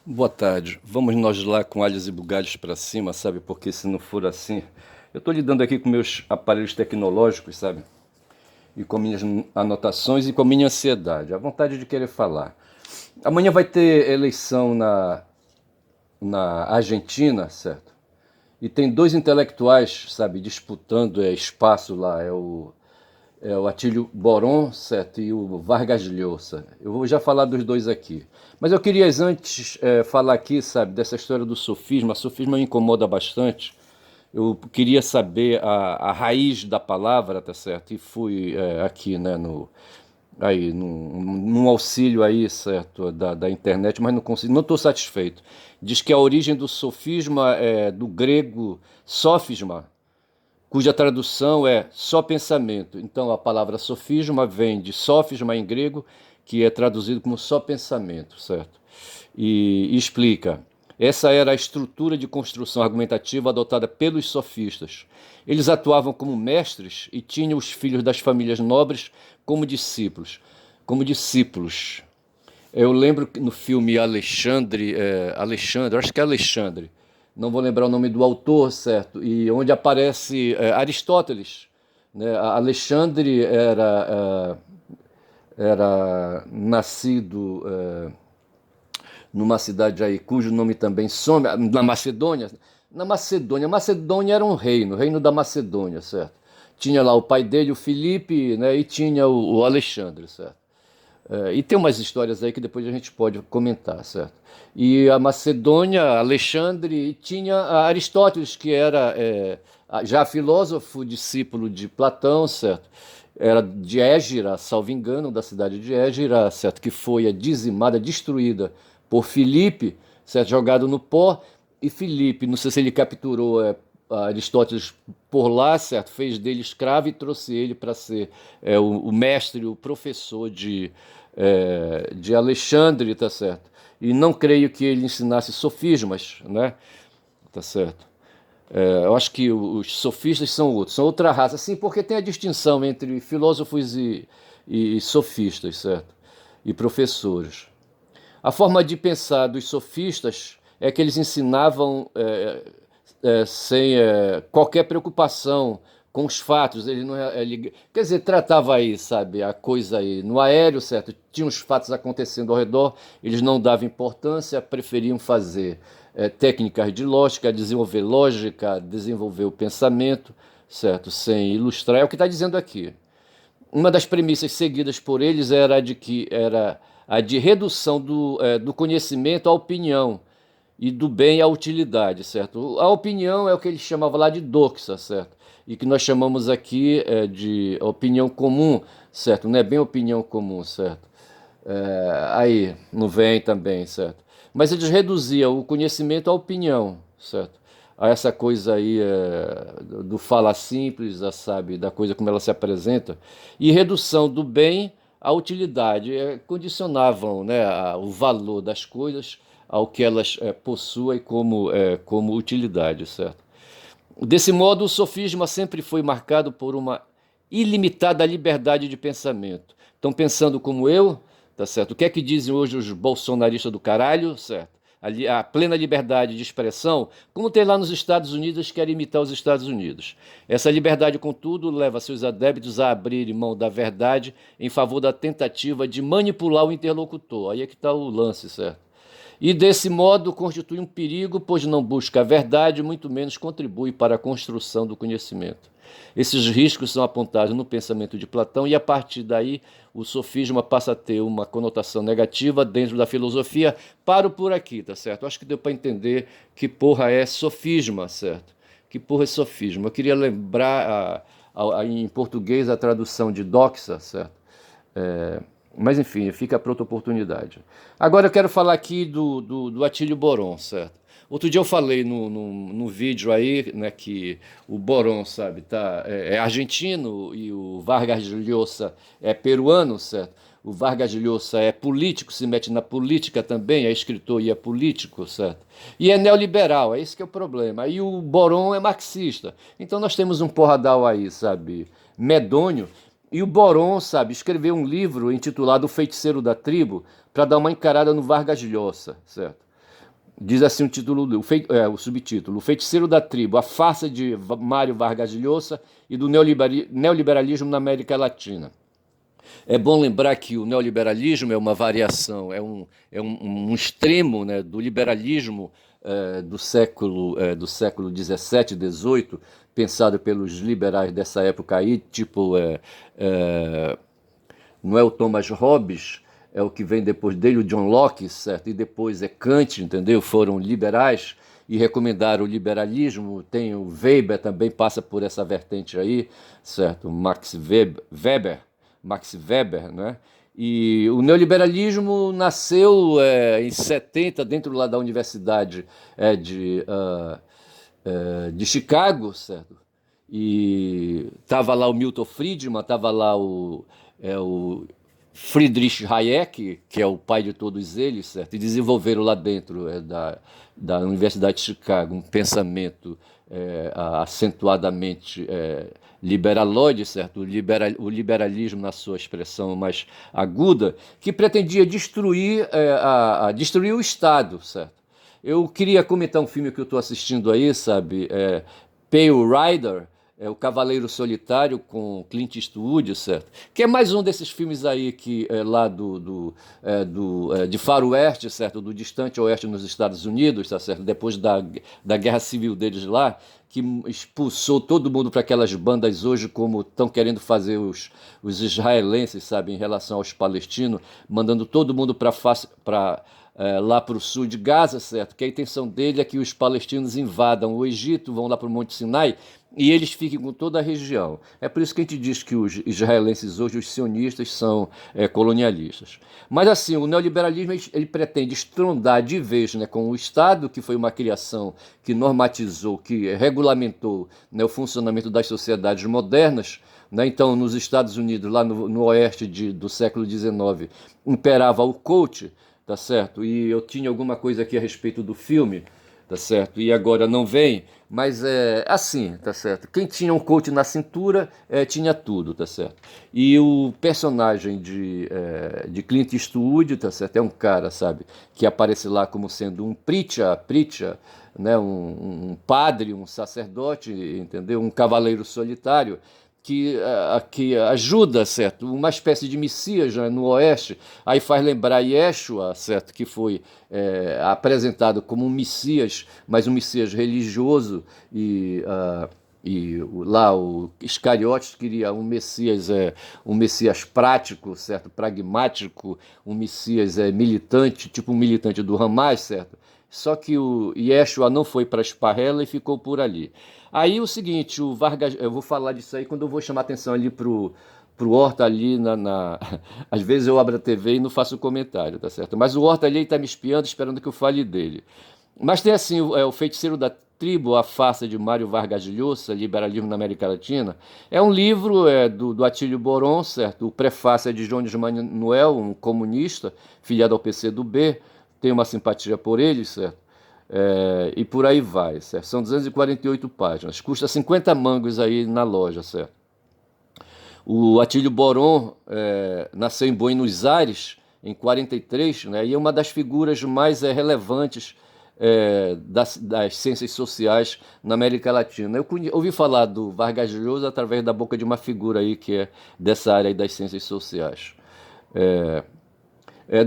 Boa tarde. Vamos nós lá com alhos e bugalhos para cima, sabe? Porque se não for assim, eu estou lidando aqui com meus aparelhos tecnológicos, sabe? E com minhas anotações e com a minha ansiedade, a vontade de querer falar. Amanhã vai ter eleição na Argentina, certo? E tem dois intelectuais, sabe, disputando espaço lá. É o Atílio Boron, certo? E o Vargas Llosa. Eu vou já falar dos dois aqui. Mas eu queria antes falar aqui, sabe, dessa história do sofisma. A sofisma me incomoda bastante. Eu queria saber a raiz da palavra, tá certo? E fui aqui, né, num auxílio aí, certo, da internet, mas não consigo, não estou satisfeito. Diz que a origem do sofisma é do grego sofisma, cuja tradução é só pensamento. Então a palavra sofisma vem de sofisma em grego, que é traduzido como só pensamento, certo? E explica. Essa era a estrutura de construção argumentativa adotada pelos sofistas. Eles atuavam como mestres e tinham os filhos das famílias nobres como discípulos. Como discípulos. Eu lembro que no filme Alexandre, acho que é Alexandre, não vou lembrar o nome do autor, certo? E onde aparece Aristóteles. Né? Alexandre era nascido numa cidade aí cujo nome também some, na Macedônia. Macedônia era um reino, o reino da Macedônia, certo? Tinha lá o pai dele, o Filipe, né? E tinha o Alexandre, certo? E tem umas histórias aí que depois a gente pode comentar, certo? E a Macedônia, Alexandre, e tinha Aristóteles, que era já filósofo, discípulo de Platão, certo? Era de Égira, salvo engano, da cidade de Égira, certo? Que foi dizimada, destruída por Filipe, certo? Jogado no pó. E Filipe, não sei se ele capturou Aristóteles por lá, certo? Fez dele escravo e trouxe ele para ser o mestre, o professor de Alexandre, tá certo? E não creio que ele ensinasse sofismas, né? Tá certo? Eu acho que os sofistas são outros, são outra raça, sim, porque tem a distinção entre filósofos e sofistas, certo? E professores. A forma de pensar dos sofistas é que eles ensinavam sem qualquer preocupação com os fatos. Ele não, quer dizer, tratava aí, sabe, a coisa aí no aéreo, certo? Tinha os fatos acontecendo ao redor, eles não davam importância, preferiam fazer técnicas de lógica, desenvolver lógica, desenvolver o pensamento, certo? Sem ilustrar. É o que está dizendo aqui. Uma das premissas seguidas por eles era a de redução do conhecimento à opinião e do bem à utilidade, certo? A opinião é o que eles chamavam lá de doxa, certo? E que nós chamamos aqui de opinião comum, certo? Não é bem opinião comum, certo? Aí, não vem também, certo? Mas eles reduziam o conhecimento à opinião, certo? A essa coisa aí do fala simples, sabe, da coisa como ela se apresenta, e redução do bem à utilidade, condicionavam, né, o valor das coisas ao que elas possuem como utilidade, certo? Desse modo, o sofisma sempre foi marcado por uma ilimitada liberdade de pensamento. Estão pensando como eu, tá certo? O que é que dizem hoje os bolsonaristas do caralho, certo? A plena liberdade de expressão, como tem lá nos Estados Unidos, eles querem imitar os Estados Unidos. Essa liberdade, contudo, leva seus adeptos a abrirem mão da verdade em favor da tentativa de manipular o interlocutor. Aí é que está o lance, certo? E desse modo constitui um perigo, pois não busca a verdade, muito menos contribui para a construção do conhecimento. Esses riscos são apontados no pensamento de Platão, e a partir daí o sofisma passa a ter uma conotação negativa dentro da filosofia. Paro por aqui, tá certo? Acho que deu para entender que porra é sofisma, certo? Que porra é sofisma? Eu queria lembrar em português a tradução de doxa, certo? Mas enfim, fica para outra oportunidade. Agora eu quero falar aqui do Atílio Boron, certo? Outro dia eu falei no vídeo aí, né, que o Boron, sabe, é argentino e o Vargas Llosa é peruano, certo? O Vargas Llosa é político, se mete na política também, é escritor e é político, certo? E é neoliberal, é esse que é o problema. E o Boron é marxista. Então nós temos um porradal aí, sabe, medonho. E o Boron, sabe, escreveu um livro intitulado O Feiticeiro da Tribo para dar uma encarada no Vargas Llosa, certo? Diz assim o título, o subtítulo: O Feiticeiro da Tribo, a farsa de Mário Vargas Llosa e do neoliberalismo na América Latina. É bom lembrar que o neoliberalismo é uma variação, um extremo, né, do liberalismo do século XVII, XVIII, pensado pelos liberais dessa época aí, tipo, não é o Thomas Hobbes, é o que vem depois dele, o John Locke, certo? E depois é Kant, entendeu? Foram liberais e recomendaram o liberalismo. Tem o Weber, também passa por essa vertente aí, certo? Max Weber, né? E o neoliberalismo nasceu em 70, dentro lá da Universidade de Chicago, certo? E estava lá o Milton Friedman, estava lá o Friedrich Hayek, que é o pai de todos eles, certo? E desenvolveram lá dentro da Universidade de Chicago um pensamento acentuadamente liberalóide, certo? O liberalismo na sua expressão mais aguda, que pretendia destruir o Estado, certo? Eu queria comentar um filme que eu estou assistindo aí, sabe? Pale Rider, o Cavaleiro Solitário com Clint Eastwood, certo? Que é mais um desses filmes aí que lá de faroeste, certo? Do distante oeste nos Estados Unidos, tá certo? Depois da guerra civil deles lá, que expulsou todo mundo para aquelas bandas hoje, como estão querendo fazer os israelenses, sabe? Em relação aos palestinos, mandando todo mundo para lá para o sul de Gaza, certo? Que a intenção dele é que os palestinos invadam o Egito, vão lá para o Monte Sinai e eles fiquem com toda a região. É por isso que a gente diz que os israelenses hoje, os sionistas, são colonialistas. Mas assim, o neoliberalismo ele pretende estrondar de vez, né, com o Estado, que foi uma criação que normatizou, que regulamentou, né, o funcionamento das sociedades modernas, né? Então, nos Estados Unidos, lá no oeste do século XIX, imperava o coach, tá certo? E eu tinha alguma coisa aqui a respeito do filme, tá certo? E agora não vem, mas é assim, tá certo? Quem tinha um coach na cintura tinha tudo, tá certo? E o personagem de Clint Eastwood, tá certo? É um cara, sabe, que aparece lá como sendo um preacher, né? Um padre, um sacerdote, entendeu? Um cavaleiro solitário que ajuda, certo? Uma espécie de Messias, né, no Oeste, aí faz lembrar Yeshua, certo? Que foi apresentado como um Messias, mas um Messias religioso e lá o Iscariotes queria um Messias prático, certo? Pragmático, um Messias militante, tipo um militante do Hamas, certo? Só que o Yeshua não foi para Esparrela e ficou por ali. Aí o seguinte, o Vargas, eu vou falar disso aí quando eu vou chamar atenção ali pro Horta ali Às vezes eu abro a TV e não faço comentário, tá certo? Mas o Horta ali está me espiando, esperando que eu fale dele. Mas tem assim, o Feiticeiro da Tribo, a farsa de Mário Vargas Llosa, Liberalismo na América Latina. É um livro do Atílio Boron, certo? O prefácio é de Jones Manuel, um comunista, filiado ao PCdoB. Tenho uma simpatia por ele, certo? E por aí vai, certo? São 248 páginas. Custa 50 mangos aí na loja, certo? O Atílio Boron nasceu em Buenos Aires em 43, né? E é uma das figuras mais relevantes das ciências sociais na América Latina. Eu ouvi falar do Vargas Llosa através da boca de uma figura aí que é dessa área aí das ciências sociais.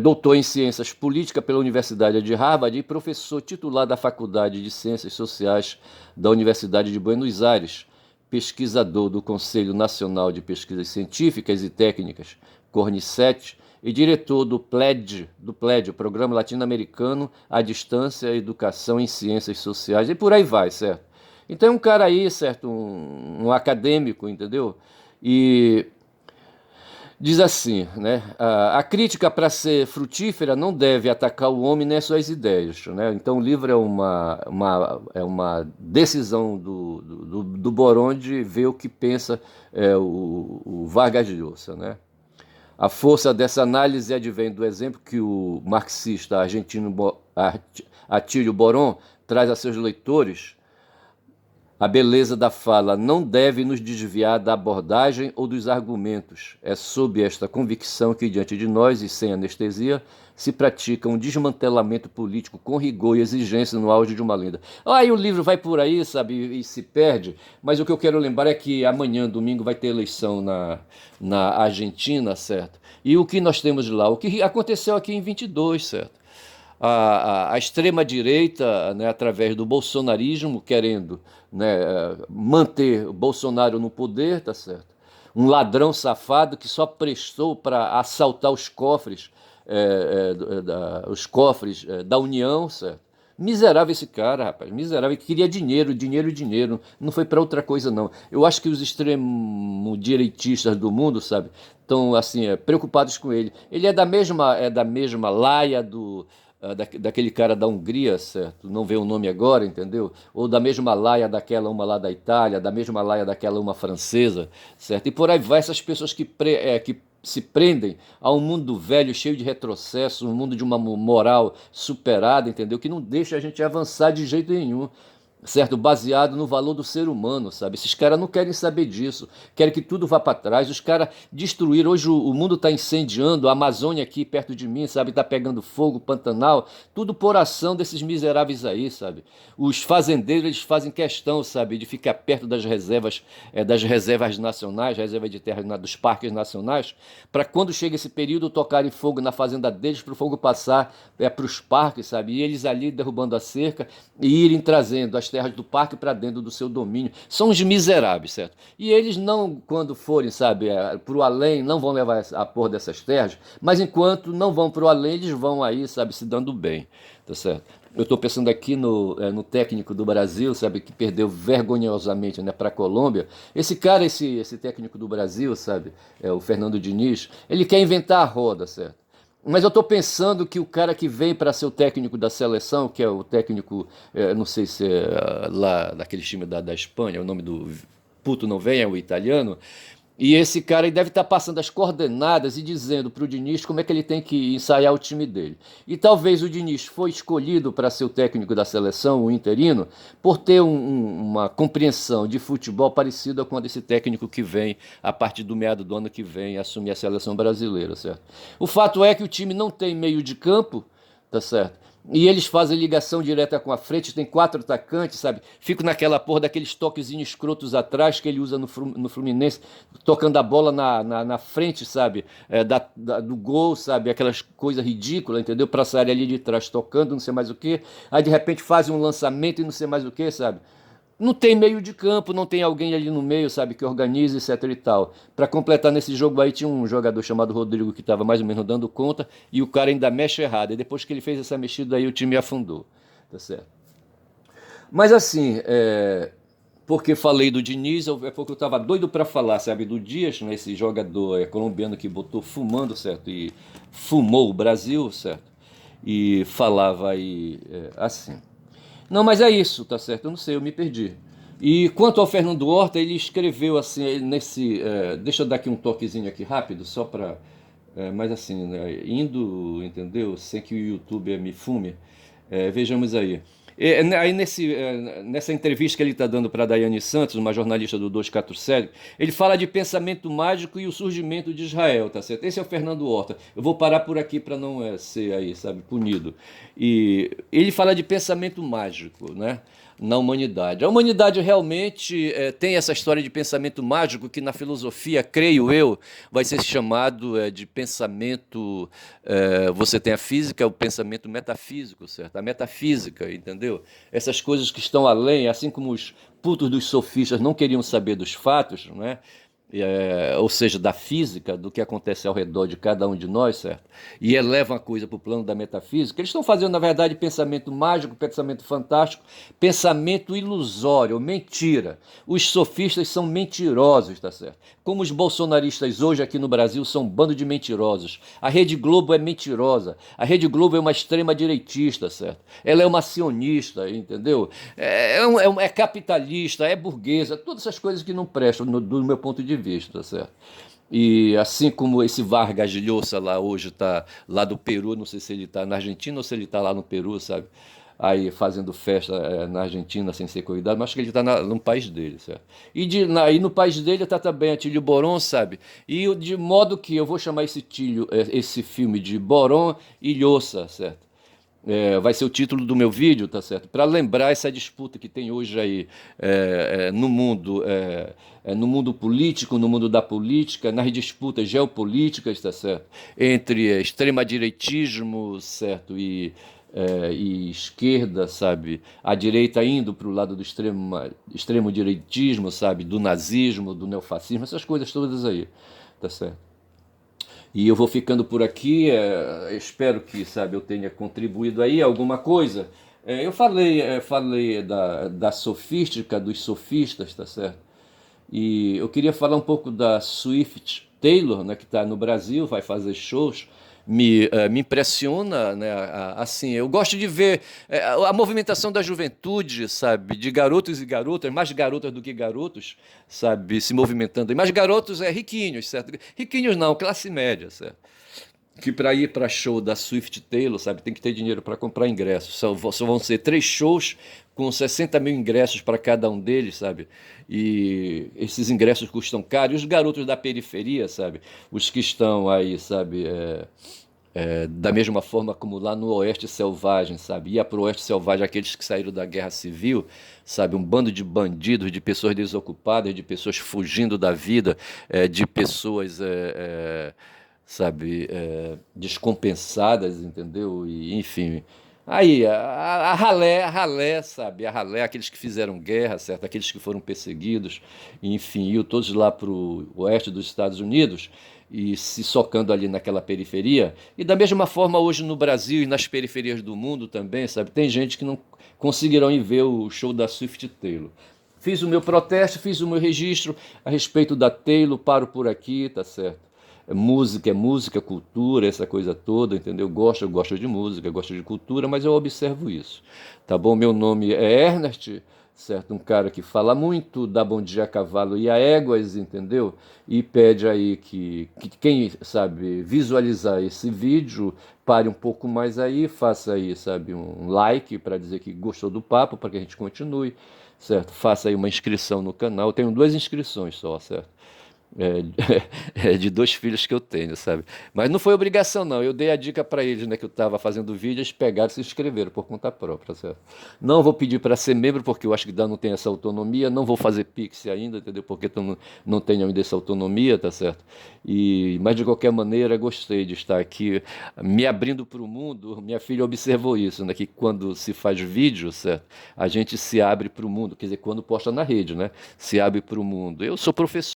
Doutor em Ciências Políticas pela Universidade de Harvard e professor titular da Faculdade de Ciências Sociais da Universidade de Buenos Aires, pesquisador do Conselho Nacional de Pesquisas Científicas e Técnicas, CORNICET, e diretor do PLED, Programa Latino-Americano à Distância, Educação em Ciências Sociais, e por aí vai, certo? Então é um cara aí, certo, um acadêmico, entendeu? E diz assim, né? A crítica, para ser frutífera, não deve atacar o homem nem suas ideias, né? Então o livro é uma decisão do Boron de ver o que pensa o Vargas Llosa, né? A força dessa análise advém do exemplo que o marxista argentino Atílio Boron traz a seus leitores A beleza da fala não deve nos desviar da abordagem ou dos argumentos. É sob esta convicção que, diante de nós e sem anestesia, se pratica um desmantelamento político com rigor e exigência no auge de uma lenda. Aí o livro vai por aí, sabe, e se perde, mas o que eu quero lembrar é que amanhã, domingo, vai ter eleição na Argentina, certo? E o que nós temos lá? O que aconteceu aqui em 22, certo? A extrema-direita, né, através do bolsonarismo, querendo, né, manter o Bolsonaro no poder, tá certo? Um ladrão safado que só prestou para assaltar os cofres, da União, certo? Miserável esse cara, rapaz, miserável, que queria dinheiro, dinheiro, dinheiro, não foi para outra coisa não. Eu acho que os extremo-direitistas do mundo, sabe, estão assim, preocupados com ele. Ele é da mesma laia daquele cara da Hungria, certo? Não vê o nome agora, entendeu? Ou da mesma laia daquela uma lá da Itália, da mesma laia daquela uma francesa, certo? E por aí vai essas pessoas que se prendem a um mundo velho, cheio de retrocesso, um mundo de uma moral superada, entendeu? Que não deixa a gente avançar de jeito nenhum, certo? Baseado no valor do ser humano, sabe? Esses caras não querem saber disso, querem que tudo vá para trás. Os caras destruíram. Hoje o mundo está incendiando, a Amazônia aqui perto de mim, sabe? Está pegando fogo, Pantanal, tudo por ação desses miseráveis aí, sabe? Os fazendeiros, eles fazem questão, sabe, de ficar perto das reservas nacionais, reservas de terra dos parques nacionais, para quando chega esse período tocarem fogo na fazenda deles, para o fogo passar para os parques, sabe? E eles ali derrubando a cerca e irem trazendo as terras do parque para dentro do seu domínio. São os miseráveis, certo? E eles não, quando forem, sabe, para o além, não vão levar a porra dessas terras, mas enquanto não vão para o além, eles vão aí, sabe, se dando bem, tá certo? Eu estou pensando aqui no técnico do Brasil, sabe, que perdeu vergonhosamente, né, para a Colômbia. Esse cara, esse técnico do Brasil, sabe, o Fernando Diniz, ele quer inventar a roda, certo? Mas eu estou pensando que o cara que vem para ser o técnico da seleção, que é o técnico, não sei se é lá daquele time da Espanha, o nome do puto não vem, é o italiano, e esse cara aí deve estar passando as coordenadas e dizendo para o Diniz como é que ele tem que ensaiar o time dele. E talvez o Diniz foi escolhido para ser o técnico da seleção, o interino, por ter uma compreensão de futebol parecida com a desse técnico que vem, a partir do meado do ano que vem, assumir a seleção brasileira, certo? O fato é que o time não tem meio de campo, tá certo? E eles fazem ligação direta com a frente, tem 4 atacantes, sabe? Fico naquela porra daqueles toquezinhos escrotos atrás que ele usa no Fluminense, tocando a bola na frente, sabe? Do gol, sabe? Aquelas coisas ridículas, entendeu? Pra sair ali de trás tocando, não sei mais o quê. Aí de repente fazem um lançamento e não sei mais o quê, sabe? Não tem meio de campo, não tem alguém ali no meio, sabe, que organize, etc e tal. Para completar nesse jogo aí tinha um jogador chamado Rodrigo que estava mais ou menos dando conta e o cara ainda mexe errado. E depois que ele fez essa mexida aí o time afundou, tá certo? Mas assim, porque falei do Diniz, é porque eu estava doido para falar, sabe, do Dias, né, esse jogador colombiano que botou fumando, certo, e fumou o Brasil, certo, e falava aí assim. Não, mas é isso, tá certo? Eu não sei, eu me perdi. E quanto ao Fernando Horta, ele escreveu assim, deixa eu dar aqui um toquezinho aqui rápido, só para. Mas assim, né, indo, entendeu? Sem que o YouTube me fume. Vejamos aí. Aí nessa entrevista que ele está dando para a Daiane Santos, uma jornalista do 247, ele fala de pensamento mágico e o surgimento de Israel, tá certo? Esse é o Fernando Horta. Eu vou parar por aqui para não ser aí, sabe, punido. E ele fala de pensamento mágico, né? Na humanidade. A humanidade realmente tem essa história de pensamento mágico que na filosofia, creio eu, vai ser chamado de pensamento. Você tem a física, o pensamento metafísico, certo? A metafísica, entendeu? Essas coisas que estão além, assim como os putos dos sofistas não queriam saber dos fatos, não é? Ou seja, da física, do que acontece ao redor de cada um de nós, certo? E elevam a coisa para o plano da metafísica, eles estão fazendo, na verdade, pensamento mágico, pensamento fantástico, pensamento ilusório, mentira. Os sofistas são mentirosos, tá certo? Como os bolsonaristas hoje aqui no Brasil são um bando de mentirosos. A Rede Globo é mentirosa. A Rede Globo é uma extrema-direitista, certo? Ela é uma sionista, entendeu? É capitalista, é burguesa, todas essas coisas que não prestam do meu ponto de vista, tá certo? E assim como esse Vargas Llosa lá hoje está lá do Peru, não sei se ele está na Argentina ou se ele está lá no Peru, sabe? aí fazendo festa na Argentina sem ser convidado, mas acho que ele está no país dele, certo? E no país dele está também Atílio Boron, sabe? E de modo que eu vou chamar esse filme de Boron e Lhosa, certo? Vai ser o título do meu vídeo, tá certo? Para lembrar essa disputa que tem hoje aí no mundo político, no mundo da política, nas disputas geopolíticas, tá certo? Entre extrema-direitismo, certo? E esquerda, sabe? A direita indo para o lado do extremo-direitismo, sabe? Do nazismo, do neofascismo, essas coisas todas aí, tá certo? E eu vou ficando por aqui, espero que, sabe, eu tenha contribuído aí alguma coisa. Eu falei da sofística, dos sofistas, tá certo? E eu queria falar um pouco da Swift Taylor, né, que está no Brasil, vai fazer shows. Me impressiona, né? Assim, eu gosto de ver a movimentação da juventude, sabe? De garotos e garotas, mais garotas do que garotos, sabe? Se movimentando. E mais garotos riquinhos, certo? Riquinhos não, classe média, certo? Que para ir para show da Swift Taylor, sabe, tem que ter dinheiro para comprar ingressos. Só vão ser 3 shows com 60 mil ingressos para cada um deles, sabe? E esses ingressos custam caro. E os garotos da periferia, sabe? Os que estão aí, sabe? Da mesma forma como lá no Oeste Selvagem, sabe? Ia para o Oeste Selvagem aqueles que saíram da Guerra Civil, sabe? Um bando de bandidos, de pessoas desocupadas, de pessoas fugindo da vida, de pessoas sabe, descompensadas, entendeu? E, enfim. Aí, a ralé, sabe? A ralé, aqueles que fizeram guerra, certo? Aqueles que foram perseguidos, enfim, iam todos lá para o oeste dos Estados Unidos e se socando ali naquela periferia. E da mesma forma, hoje no Brasil e nas periferias do mundo também, sabe? Tem gente que não conseguirão ir ver o show da Swift Taylor. Fiz o meu protesto, fiz o meu registro a respeito da Taylor, paro por aqui, tá certo? É música, cultura, essa coisa toda, entendeu? Eu gosto de música, gosto de cultura, mas eu observo isso, tá bom? Meu nome é Ernest, certo? Um cara que fala muito, dá bom dia a cavalo e a éguas, entendeu? E pede aí que quem, sabe, visualizar esse vídeo, pare um pouco mais aí, faça aí, sabe, um like para dizer que gostou do papo, para que a gente continue, certo? Faça aí uma inscrição no canal, eu tenho 2 inscrições só, certo? É, de 2 filhos que eu tenho, sabe? Mas não foi obrigação, não. Eu dei a dica para eles, né, que eu estava fazendo vídeo, eles pegaram e se inscreveram por conta própria, certo? Não vou pedir para ser membro, porque eu acho que não tem essa autonomia. Não vou fazer Pix ainda, entendeu? Porque não tenho ainda essa autonomia, tá certo? Mas de qualquer maneira, gostei de estar aqui me abrindo para o mundo. Minha filha observou isso, né? Que quando se faz vídeo, certo? A gente se abre para o mundo, quer dizer, quando posta na rede, né? Se abre para o mundo. Eu sou professor.